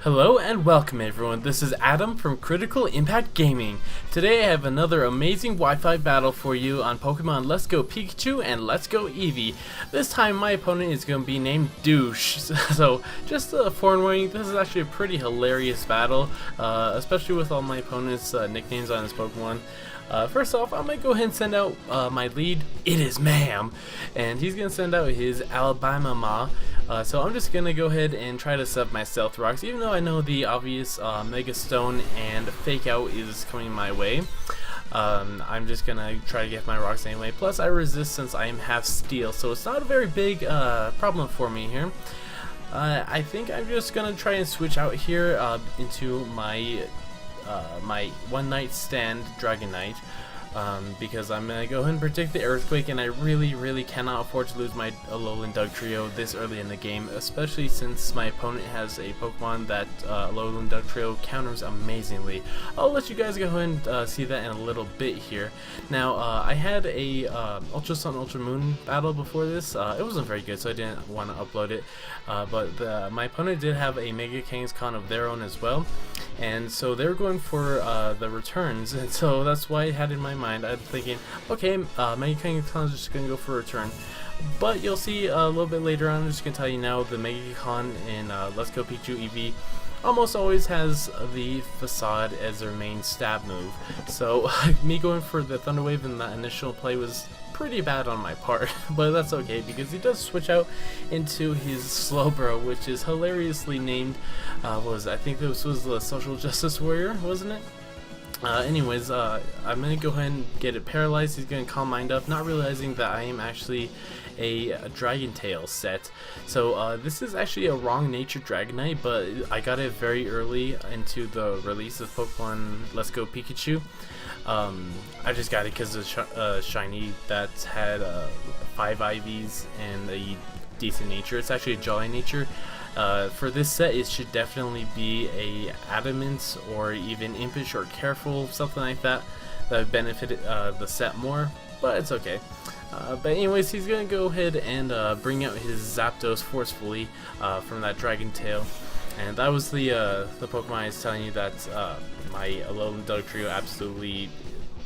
Hello and welcome everyone, this is Adam from Critical Impact Gaming. Today I have another amazing Wi-Fi battle for you on Pokemon Let's Go Pikachu and Let's Go Eevee. This time my opponent is going to be named Douche. So just a forewarning, this is actually a pretty hilarious battle, especially with all my opponent's nicknames on his Pokemon. First off, I'm going to go ahead and send out my lead, it is Ma'am, and he's going to send out his Alabama Ma. So I'm just going to go ahead and try to set up my Stealth Rocks, even though I know the obvious Mega Stone and Fake Out is coming my way. I'm just going to try to get my rocks anyway, plus I resist since I am half steel, so it's not a very big problem for me here. I think I'm just going to try and switch out here into my my one night stand Dragonite, because I'm gonna go ahead and predict the Earthquake, and I really cannot afford to lose my Alolan Dugtrio this early in the game, especially since my opponent has a Pokemon that Alolan Dugtrio counters amazingly. I'll let you guys go ahead and see that in a little bit here. Now I had a Ultra Sun Ultra Moon battle before this. It wasn't very good, so I didn't want to upload it, but my opponent did have a Mega Kangaskhan of their own as well, and so they were going for the returns, and so that's why I had in my mind, I'm thinking, okay, Mega Kangaskhan is just going to go for a return. But you'll see a little bit later on, I'm just going to tell you now, the Mega Kangaskhan in Let's Go Pikachu Eevee almost always has the Facade as their main stab move. So me going for the Thunder Wave in that initial play was pretty bad on my part, but that's okay because he does switch out into his Slowbro, which is hilariously named, I think this was the Social Justice Warrior, wasn't it? Anyways, I'm gonna go ahead and get it paralyzed. He's gonna Calm Mind up, not realizing that I am actually a Dragon Tail set. So this is actually a wrong nature Dragonite, but I got it very early into the release of Pokemon Let's Go Pikachu. I just got it because of shiny that had 5 IVs and a decent nature. It's actually a Jolly nature. For this set, it should definitely be a Adamant or even Impish or Careful, something like that, that would benefit the set more, but it's okay. But anyways, he's going to go ahead and bring out his Zapdos forcefully from that Dragon Tail. And that was the Pokemon I was telling you that my Alolan Dugtrio absolutely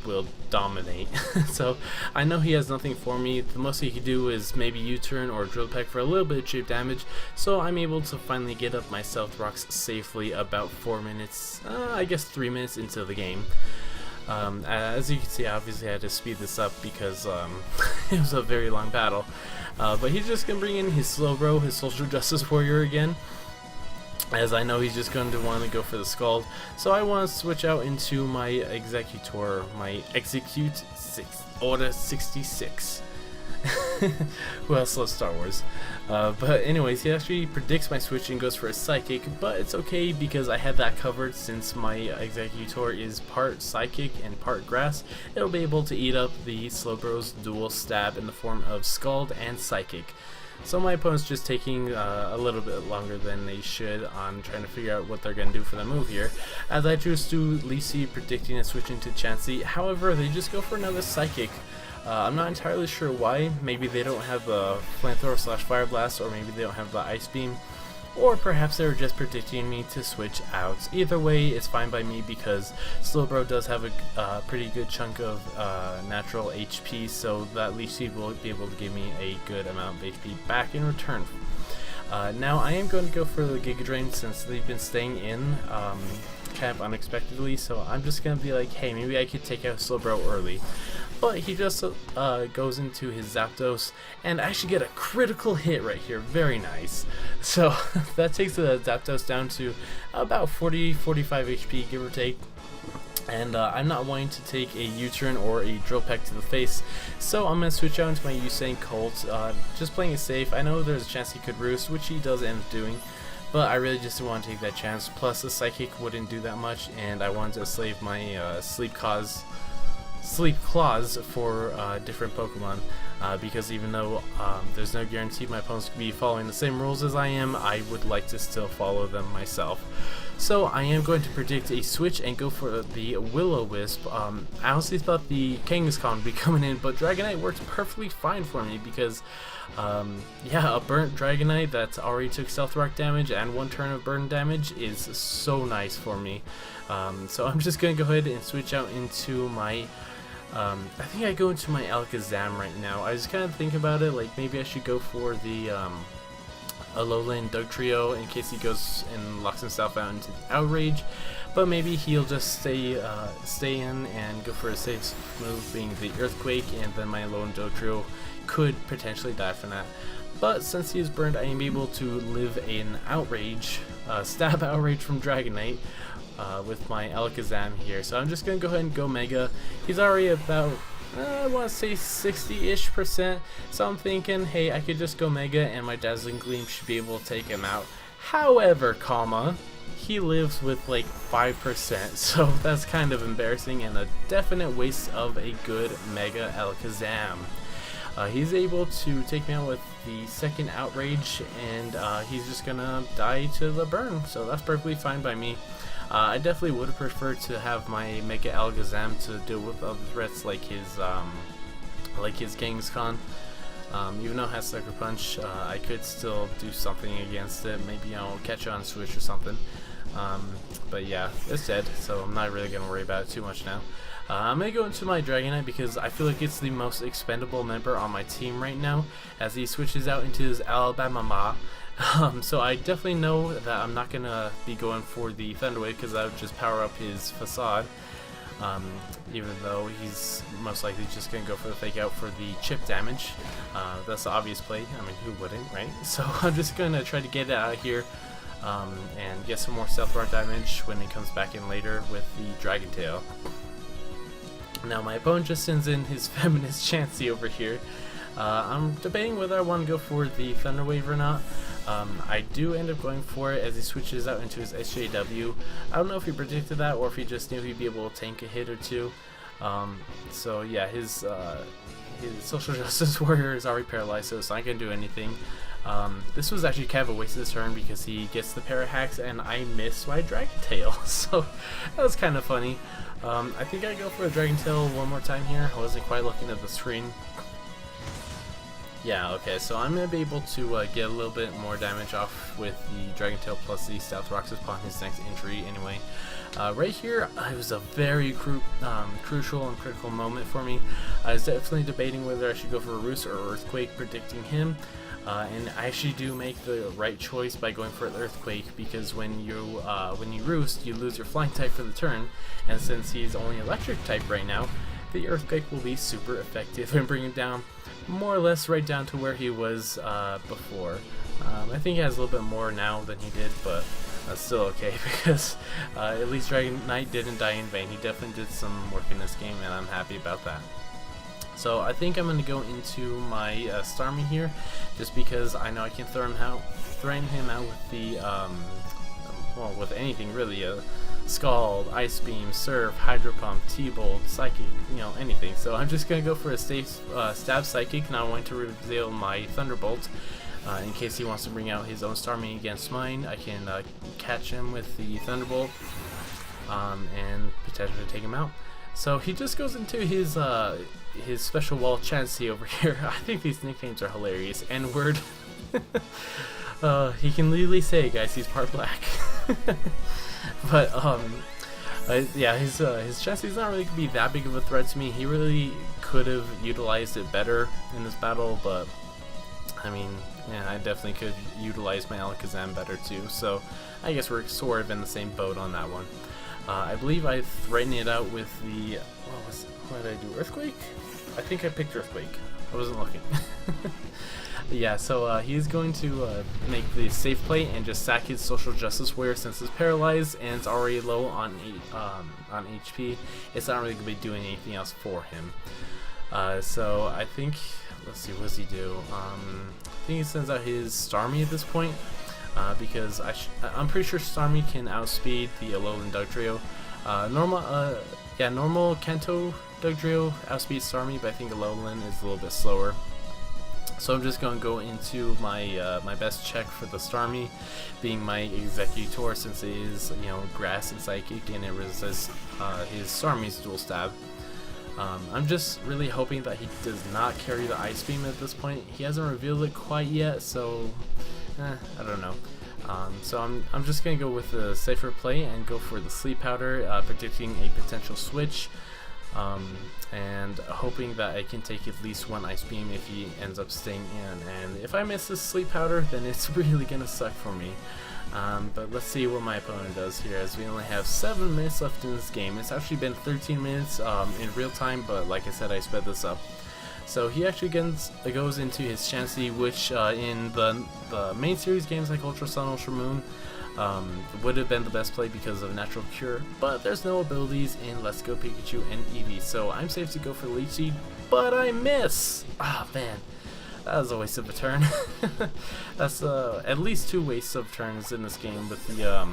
will dominate. So I know he has nothing for me. The most he could do is maybe U-turn or Drill Peck for a little bit of chip damage, so I'm able to finally get up my Stealth Rocks safely about 4 minutes, I guess 3 minutes into the game. As you can see, obviously I had to speed this up because it was a very long battle. But he's just going to bring in his Slowbro, his Social Justice Warrior again, as I know he's just going to want to go for the Scald. So I want to switch out into my Executor, my Execute Order 66. Who else loves Star Wars? But anyways, he actually predicts my switch and goes for a Psychic, but it's okay because I had that covered since my Executor is part Psychic and part Grass. It'll be able to eat up the Slowbro's dual stab in the form of Scald and Psychic. So my opponent's just taking a little bit longer than they should on trying to figure out what they're going to do for the move here, as I choose to Lisi predicting a switch into Chansey. However, they just go for another Psychic. I'm not entirely sure why. Maybe they don't have the Flamethrower / Fire Blast, or maybe they don't have the Ice Beam, or perhaps they were just predicting me to switch out. Either way, it's fine by me because Slowbro does have a pretty good chunk of natural HP, so that Leech Seed will be able to give me a good amount of HP back in return. Now I am going to go for the Giga Drain since they've been staying in kind of unexpectedly, so I'm just going to be like, hey, maybe I could take out Slowbro early. But he just goes into his Zapdos and actually get a critical hit right here. Very nice. So that takes the Zapdos down to about 40-45 HP, give or take. And I'm not wanting to take a U-turn or a Drill Peck to the face, so I'm going to switch out into my Usain Colt, just playing it safe. I know there's a chance he could Roost, which he does end up doing, but I really just didn't want to take that chance. Plus the Psychic wouldn't do that much, and I wanted to save my Sleep Claws for different Pokemon. because even though there's no guarantee my opponents could be following the same rules as I am, I would like to still follow them myself. So I am going to predict a switch and go for the Will-O-Wisp. I honestly thought the Kangaskhan would be coming in, but Dragonite works perfectly fine for me because, yeah, a burnt Dragonite that already took Stealth Rock damage and 1 turn of burn damage is so nice for me. So I'm just going to go ahead and switch out into my... I think I go into my Alakazam right now. I was kind of thinking about it, like maybe I should go for the Alolan Dugtrio in case he goes and locks himself out into the Outrage, but maybe he'll just stay in and go for a safe move being the Earthquake, and then my Alolan Dugtrio could potentially die from that. But since he is burned, I am able to live an Outrage, stab Outrage from Dragonite, with my Alakazam here. So I'm just going to go ahead and go Mega. He's already about, I want to say 60-ish%, so I'm thinking, hey, I could just go Mega and my Dazzling Gleam should be able to take him out. However, he lives with like 5%, so that's kind of embarrassing and a definite waste of a good Mega Alakazam. He's able to take me out with the second Outrage, and he's just gonna die to the burn, so that's perfectly fine by me. I definitely would have preferred to have my Mega Alakazam to deal with other threats like his Kangaskhan. Even though it has Sucker Punch, I could still do something against it. Maybe I'll catch it on Switch or something. But yeah, it's dead, so I'm not really gonna worry about it too much now. I'm going to go into my Dragonite because I feel like it's the most expendable member on my team right now, as he switches out into his Alabama Ma. So I definitely know that I'm not going to be going for the Thunder Wave because that would just power up his Facade, even though he's most likely just going to go for the Fake Out for the chip damage. That's the obvious play. I mean, who wouldn't, right? So I'm just going to try to get it out of here and get some more Stealth Rock damage when he comes back in later with the Dragon Tail. Now my opponent just sends in his Feminist Chansey over here. I'm debating whether I want to go for the Thunder Wave or not. I do end up going for it as he switches out into his SJW. I don't know if he predicted that or if he just knew he'd be able to tank a hit or two. So yeah, his Social Justice Warrior is already paralyzed, so it's not going to do anything. This was actually kind of a waste of his turn because he gets the Parahacks and I missed my Dragon Tail, so that was kind of funny. I think I go for a Dragon Tail one more time here. I wasn't quite looking at the screen. Yeah, okay, so I'm going to be able to get a little bit more damage off with the Dragon Tail plus the Stealth Rocks upon his next injury anyway. Right here, it was a very crucial and critical moment for me. I was definitely debating whether I should go for a Roost or Earthquake, predicting him. And I actually do make the right choice by going for an Earthquake, because when you Roost, you lose your Flying type for the turn, and since he's only Electric type right now, the Earthquake will be super effective and bring him down more or less right down to where he was before. I think he has a little bit more now than he did, but that's still okay because at least Dragonite didn't die in vain. He definitely did some work in this game, and I'm happy about that. So I think I'm going to go into my Starmie here, just because I know I can threaten him out with the, well, with anything really, Scald, Ice Beam, Surf, Hydro Pump, T-Bolt, Psychic, you know, anything. So I'm just going to go for a Stab Psychic, and I want to reveal my Thunderbolt. In case he wants to bring out his own Starmie against mine, I can catch him with the Thunderbolt and potentially take him out. So he just goes into his Special Wall Chansey over here. I think these nicknames are hilarious. N-word. He can literally say, guys, he's part black. But yeah, his Chansey's not really gonna be that big of a threat to me. He really could have utilized it better in this battle, but I mean, yeah, I definitely could utilize my Alakazam better too. So I guess we're sort of in the same boat on that one. I believe I threatened it out with the, what did I do, Earthquake? I think I picked Earthquake. I wasn't looking. Yeah, so he's going to make the safe play and just sack his Social Justice Warrior since it's paralyzed and it's already low on HP. It's not really going to be doing anything else for him. So I think, let's see, what does he do? I think he sends out his Starmie at this point. Because I'm pretty sure Starmie can outspeed the Alolan Dugtrio. Normal Kanto Dugtrio outspeeds Starmie, but I think Alolan is a little bit slower. So I'm just going to go into my my best check for the Starmie, being my Executor, since it is, you know, grass and psychic and it resists his Starmie's dual stab. I'm just really hoping that he does not carry the Ice Beam at this point. He hasn't revealed it quite yet, so I don't know. So I'm just gonna go with the safer play and go for the Sleep Powder, predicting a potential switch, and hoping that I can take at least one Ice Beam if he ends up staying in. And if I miss this Sleep Powder, then it's really gonna suck for me. But let's see what my opponent does here, as we only have 7 minutes left in this game. It's actually been 13 minutes in real time, but like I said, I sped this up. So he actually goes into his Chansey, which in the main series games like Ultra Sun, Ultra Moon, would have been the best play because of Natural Cure, but there's no abilities in Let's Go Pikachu and Eevee, so I'm safe to go for Leech Seed, but I miss! Ah, man. That was a waste of a turn. That's at least 2 wastes of turns in this game, with the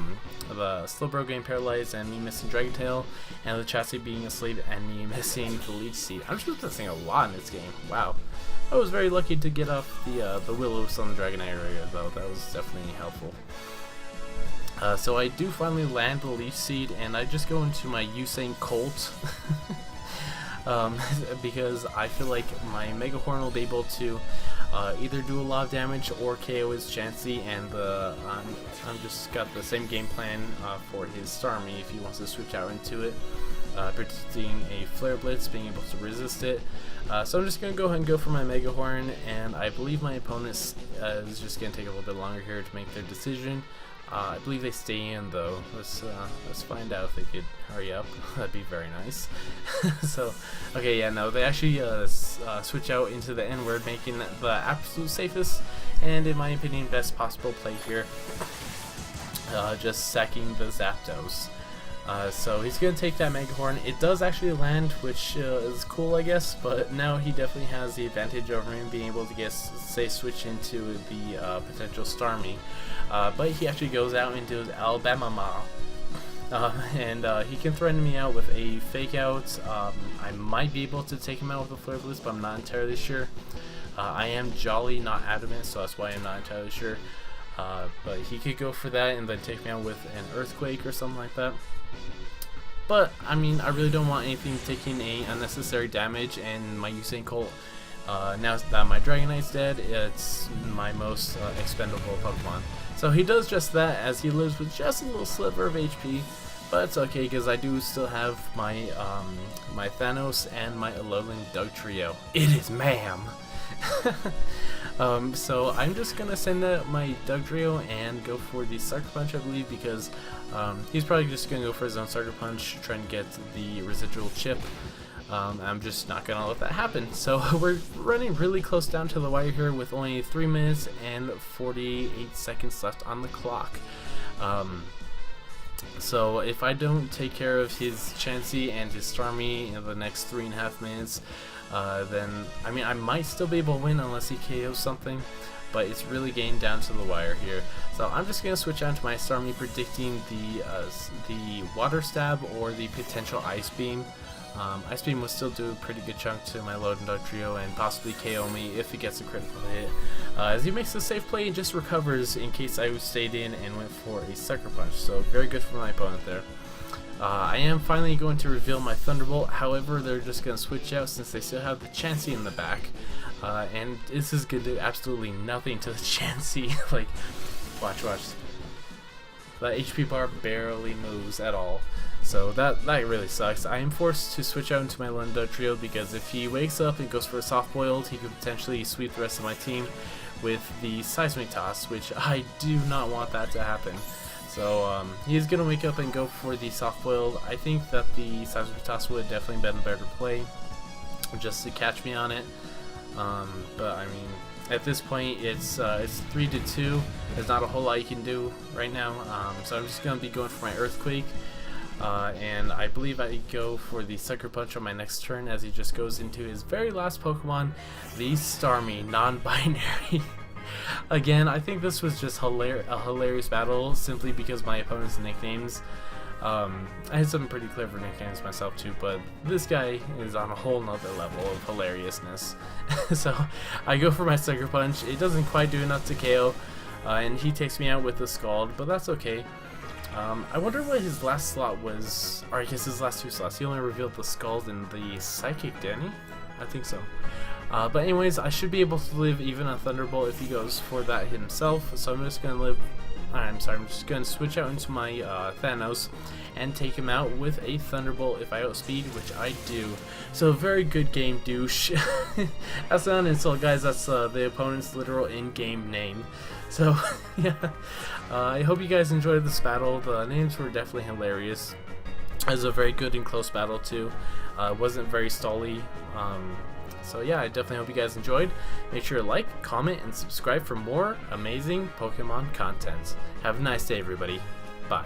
Slowbro getting paralyzed and me missing Dragon Tail, and the Chassis being asleep and me missing the Leech Seed. I'm just missing a lot in this game. Wow. I was very lucky to get off the Willows on the Dragonite area, though. That was definitely helpful. So I do finally land the Leech Seed, and I just go into my Usain Colt. Because I feel like my Mega Horn will be able to either do a lot of damage or KO his Chansey, and I'm just got the same game plan for his Starmie if he wants to switch out into it, predicting a Flare Blitz, being able to resist it. So I'm just going to go ahead and go for my Mega Horn, and I believe my opponent is just going to take a little bit longer here to make their decision. I believe they stay in, though. Let's find out if they could hurry up. That'd be very nice. So, okay, yeah, no, they actually switch out into the N-word, making the absolute safest and, in my opinion, best possible play here. Just sacking the Zapdos. So he's going to take that Mega Horn. It does actually land, which is cool, I guess, but now he definitely has the advantage over me, being able to get, say, switch into the potential Starmie. But he actually goes out into his Alabama Ma. And he can threaten me out with a Fake Out. I might be able to take him out with a Flare Blitz, but I'm not entirely sure. I am Jolly, not Adamant, so that's why I'm not entirely sure. But he could go for that and then take me out with an Earthquake or something like that. But, I mean, I really don't want anything taking a unnecessary damage, and my Usain Colt, now that my Dragonite's dead, it's my most expendable Pokemon. So he does just that, as he lives with just a little sliver of HP, but it's okay, because I do still have my my Thanos and my Alolan Dugtrio. It is ma'am! So I'm just gonna send out my Dugtrio and go for the Sucker Punch, I believe, because he's probably just gonna go for his own Sucker Punch, trying to get the residual chip. I'm just not gonna let that happen. So we're running really close down to the wire here, with only 3 minutes and 48 seconds left on the clock. So if I don't take care of his Chansey and his Starmie in the next 3.5 minutes, then, I mean, I might still be able to win unless he KOs something, but it's really getting down to the wire here. So I'm just going to switch on to my Starmie, predicting the Water Stab or the potential Ice Beam. Ice Beam will still do a pretty good chunk to my Alolan Dugtrio and possibly KO me if he gets a critical hit, as he makes a safe play and just recovers in case I stayed in and went for a Sucker Punch. So very good for my opponent there. I am finally going to reveal my Thunderbolt, however they're just going to switch out since they still have the Chansey in the back, and this is going to do absolutely nothing to the Chansey. Like, watch. The HP bar barely moves at all, so that really sucks. I am forced to switch out into my Alolan Dugtrio, because if he wakes up and goes for a Soft Boiled, he could potentially sweep the rest of my team with the Seismic Toss, which I do not want that to happen. So he's going to wake up and go for the Soft Boiled. I think that the Seismic Toss would have definitely been a better play, just to catch me on it. But I mean, at this point it's 3-2. There's not a whole lot you can do right now. So I'm just going to be going for my Earthquake. And I believe I go for the Sucker Punch on my next turn, as he just goes into his very last Pokemon, the Starmie, non-binary. Again, I think this was just a hilarious battle, simply because my opponent's nicknames. I had some pretty clever nicknames myself too, but this guy is on a whole nother level of hilariousness. So I go for my Sucker Punch. It doesn't quite do enough to KO, and he takes me out with the Scald, but that's okay. I wonder what his last slot was, or I guess his last 2 slots. He only revealed the Scald and the Psychic, didn't he? I think so. But anyways, I should be able to live even a Thunderbolt if he goes for that himself, so I'm just going to live... I'm just going to switch out into my Thanos and take him out with a Thunderbolt if I outspeed, which I do. So very good game, douche. That's not an insult, guys. That's the opponent's literal in-game name. So yeah, I hope you guys enjoyed this battle. The names were definitely hilarious. It was a very good and close battle too. It wasn't very stally. So yeah, I definitely hope you guys enjoyed. Make sure to like, comment, and subscribe for more amazing Pokemon content. Have a nice day, everybody. Bye.